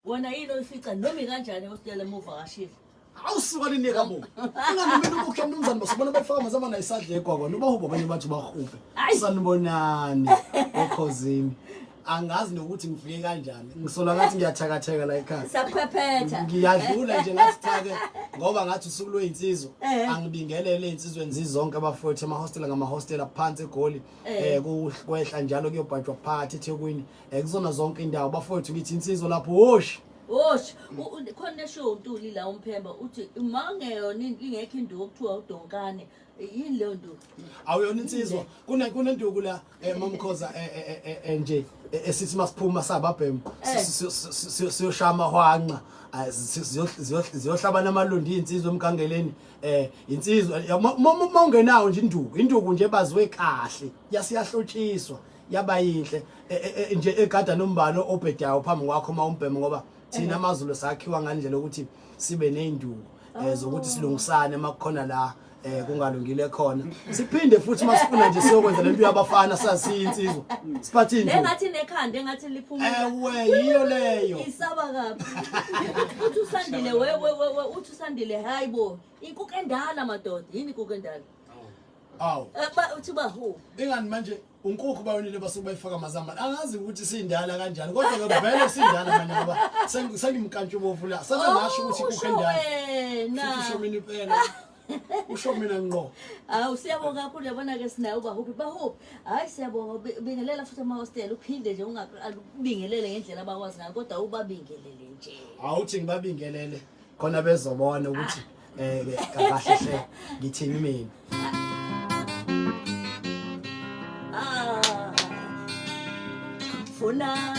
wona yini oyifica noma kanjani eMahostela emuva kashilo awusuka lini kabo ingamina ukukhe umnumzane basibona befaka mazama nayisadle egwagwa nobahubo abanye bathi bahube sanibonani okhozini angazi nokuthi ngifike kanjani ngisola ngathi ngiyathakatheka la ekhaya saphephetha ngiyadlula nje ngathi thake ngoba ngathi usuku lweyinsizwa angibingelele insizweni zizonke abafowethu eMahostela ngamahostela phansi egoli kwehla njalo kuyobhajwa phakathi eThekwini kuzona zonke indawo abafowethu ngithi insizwa lapho hoshi Osh, khona neshow untuli la umphemba uthi mangeyona ingekho induku okuthiwa uDonkane yini leyo nduku awuyona insizwa kunenduku la mamkhoza nje esithi masiphuma sababhemu siyoshama hwanqa ziyohlabana amalundi insizwa emgangeleni insizwa mawungenawo nje induku nje baziwe kahle yasiyahlotshiswa yaba yinhle nje egada nombalo obhedayo phambi kwakho mawumbhemu ngoba thina amazulu sakhiwa ngandlela ukuthi sibe neinduku zokuthi silungisane makukhona la kungalungile khona siphinde futhi masifuna nje siyokwenza lento yabafana sasiyinsizwa siphathini nje engathi nekhanda engathi liphumula yiyo leyo isaba kabi uthi usandile wewe uthi usandile hayibo inkuku endala madoda yini inkuku endala uthi bahu ingani manje unkukhu bayonile basuke bayifaka amazambane angazi ukuthi sindala kanjani kodwa ke vele sindala manje ngoba sengimkantshubovu la sengasho ukuthi inkukhu endala usho mina impela usho mina ngqo siyabonga kakhulu yabona ke sinayo uBahubhe Bahubhe hayi siyabonga bingelela futhi eMahostela uphinde nje ungabingelele ngendlela abakwazi ngayo kodwa ubabingelele nje awuthi ngibabingelele khona bezobona ukuthi kahle hle ngithini mina Funana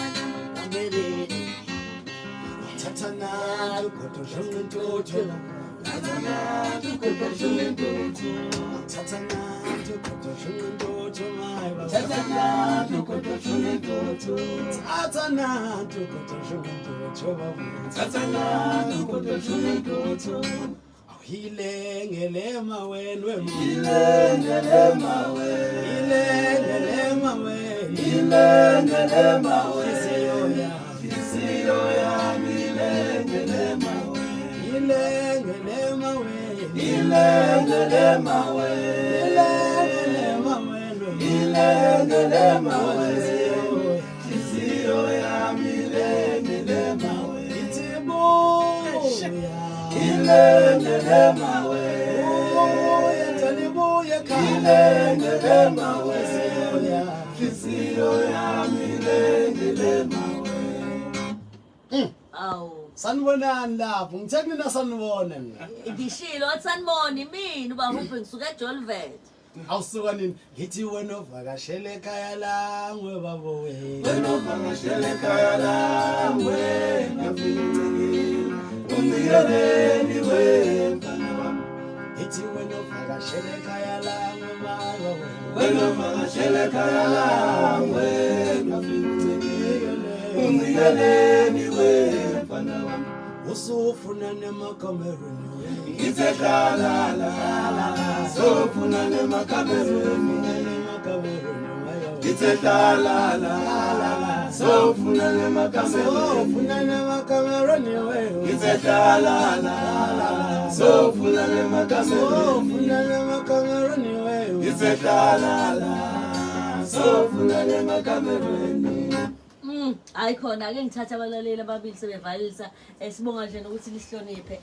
kamereni Tatana dukoto shungentoto Tatana dukoto shungentoto Tatana dukoto shungentoto Tatana dukoto shungentoto Tatana dukoto shungentoto Tatana dukoto shungentoto Hilengele wenwe Hilengele mawe Ilengele mawe Isiyo ya milengele mawe Ilengele mawe Ilengele mawe Ilengele mawe Isiyo ya milengele mawe Itibo Ilengele mawe Yatalibuye Ilengele mawe Isiyo ya milengele mawe sanibonani lapho ngithe mina sanibona mina ngishilo wathi sanibona mina uBahubhe ngisuka eJolvet awusuka nini ngithi wena ovakashele ekhaya langwe babo wena ovakashele ekhaya langwe ngafika uncingile ungikeleni wemfana wami ngithi wena ovakashele ekhaya langwe babo wena ovakashele ekhaya langwe ngafika uncingile ungikeleni wemfana wami usufuna nemakameruni ngithe la sofuna nemakameruni ngithe la sofuna nemakameruni ngithe la sofuna nemakameruni ngithe la sofuna nemakameruni hayi khona ake ngithatha abalaleli ababili sebevalisa sibonga nje ukuthi lihloniphe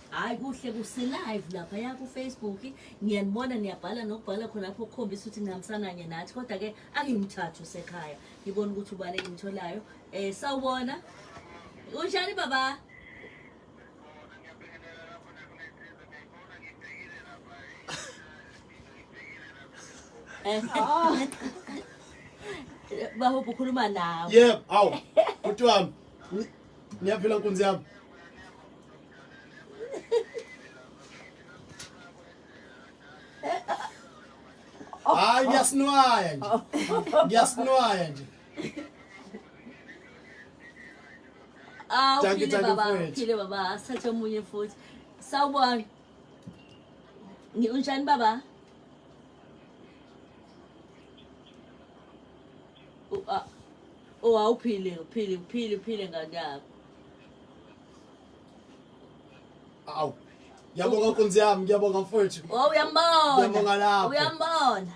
hayi kuhle kuselive lapha ya ku Facebook ngiyanibona niyabhala nokubhala khona lapho ukukhombisa ukuthi nihambisana nathi kodwa ke akimthathu sekhaya ngibona ukuthi ubani engitholayo sawubona unjani baba Bahubhe ukhuluma nawe yebo awu uthi wami niyaphila nkunzi yami hayi ngiyasinwaya nje phile baba asathe omunye futhi sawubona unjani baba awuphile ngani yakho Awu. Ngiyabonga nkonzi yami, ngiyabonga mfowethu. Oh uyambona. Ngiyabonga lapho. Uyambona.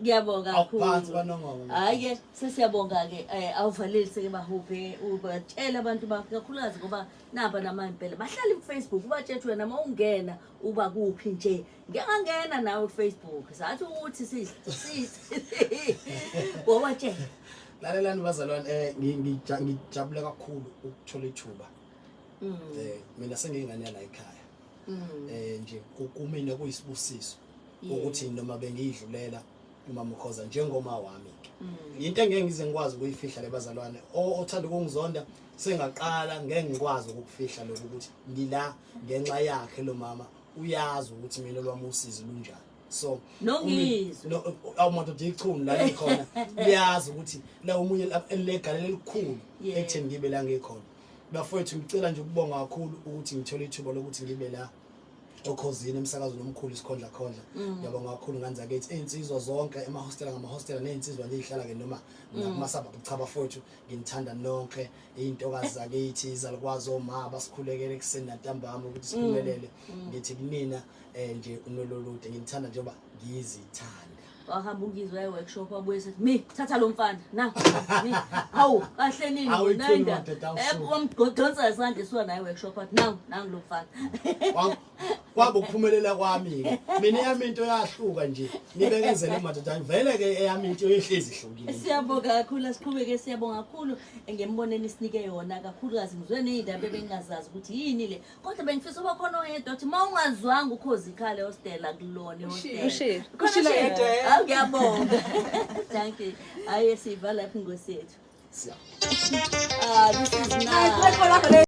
Ngiyabonga Awuphansi kakhulu. kwanongoma. Hayi ke sesiyabonga ke awuvalelise ke Bahubhe ubatshela abantu bakho kakhulukazi ngoba naba namampela bahlala kuFacebook ubatshela wena uma ungena uba kuphi nje ngiyangena nawe kuFacebook sathi ukuthi wawatshela Lalelani bazalwane ngijabule kakhulu ukuthola ithuba. Mina sengingane la ekhaya. Nje kumina kuyisibusiso ukuthi noma bengidlulela uMama Khoza njengoma wami ke. Into engeke ngize ngikwazi ukuyifihla lebazalwane othanda ukungizonda sengaqala ngeke ngikwazi ukufihla lokho ukuthi ngila ngenxa yakhe lo mama uyazi ukuthi mina lwami usizi lunjani. So nongizwe awumuntu ndichuni la ngikhona uyazi ukuthi la umunye elilegalelo elikhulu ekutheni ngibe la ngikhona. Bafowethu ngicela nje ukubonga kakhulu ukuthi ngithole ithuba lokuthi ngibe la okhozini emsakazweni omkhulu isikhondla khondla. Ngiyabonga kakhulu nganza kithi insizwa zonke eMahostela ngamahostela nezinsizwa nje ihlala ke noma nakumasaba cha bafowethu nginithanda nonke intokazi zakithi izalukwazi oma basikhulekele kuseni nantambama ukuthi siphumelele. Ngithi kunina nje unololude ngithanda njengoba ngizithanda. wahamba ungizwe workshop wabuye sethi mi thatha lo mfana na hawu kahle nini nenda wamgodonsa isandla siwa naye workshop athi nangu lo mfana kwaba ukuphumelela kwami ke mina yami into yahluka nje nibekezele madoda vele ke eyami into yehlezi ihlukile. Siyabonga kakhulu asiqhubeke siyabonga kakhulu ngemboneni sinike yona kakhulukazi ngizwe nezindaba bengingazazi ukuthi yini le kodwa bengifisa uba khona oyedwa uthi mawungazwanga ukhozi ikhale hostel akulona hostel kushila yedwa ngiyabonga thank you ayi siva lapha ngosethu Siya. this is nice